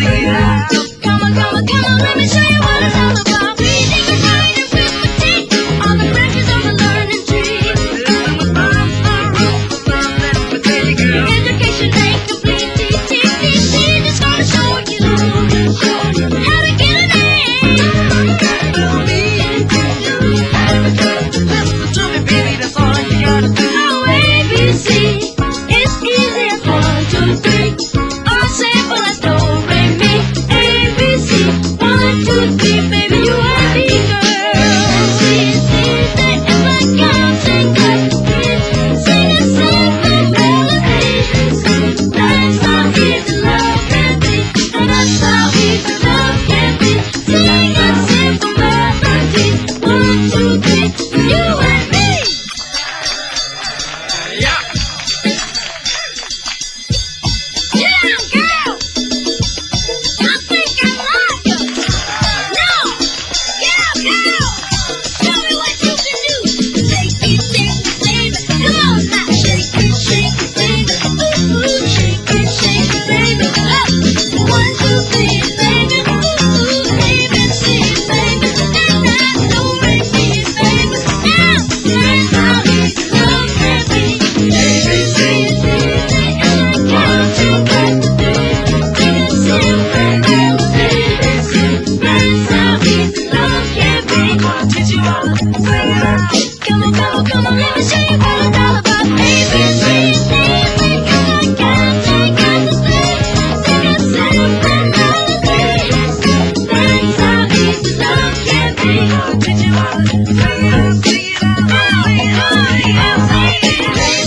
sing it out. Come on, come on, come on, let me show you what it's all about. Reading and writing, arithmetic, all the branches of the learning tree. Education ain't complete, teach, just gonna show you how to get an A. Listen to me, baby, that's all you gotta do. Oh, ABC, it's easy as 1, 2, 3. All simple as do, re, mi. ABC, 1, 2, 3, baby, you are the girl. See, it's like I'm singing, singing simple melodies. That's how easy love can be, and that's how easy love can be. Singing simple melodies, 1, 2, 3, you and me. Yeah. Yeah, girl. I think I like you. No. Yeah, girl. Show me what you can do. Shake it, baby. Come on now. Shake it, baby. Ooh, shake it, baby. Up. 1, 2, 3, baby. Ooh, ABC, baby. And that do re mi, baby. Now, that's how easy love can be. ABC, baby. And I got you back today. Singing simple melodies. That's how easy love can be. Gonna teach you how to sing it out. Come on, come on, come on, let me show you what it's all about. ABC, baby, and I got to stay. Singing simple melodies. That's how easy love can be. Gonna teach you how to sing it out, sing it out, sing it out, sing it out.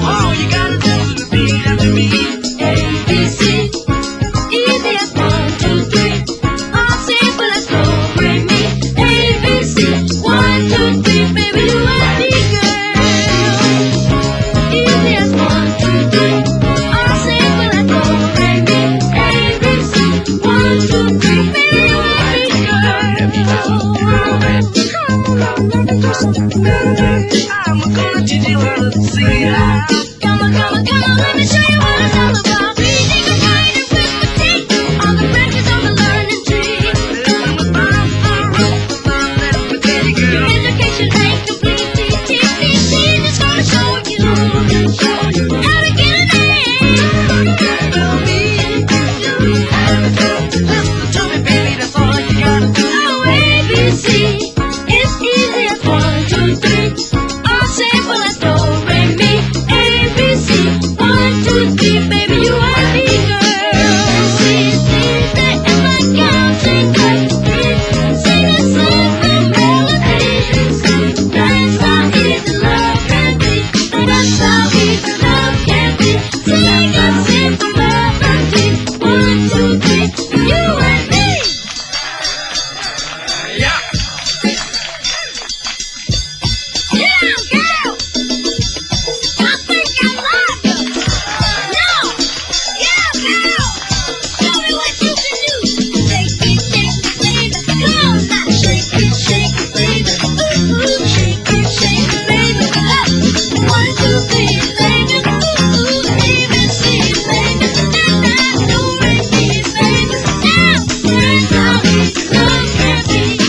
All you gotta do is repeat after me. ABC, easy as 1, 2, 3. All simple as do, re, mi. ABC, 1, 2, 3, baby, you and me, girl. Easy as 1, 2, 3. All simple as do, re, mi. ABC, 1, 2, 3, baby, you and me, girl. I'm gonna teach you how to sing it out. Come on, come on, come on, let me show you what it's all about.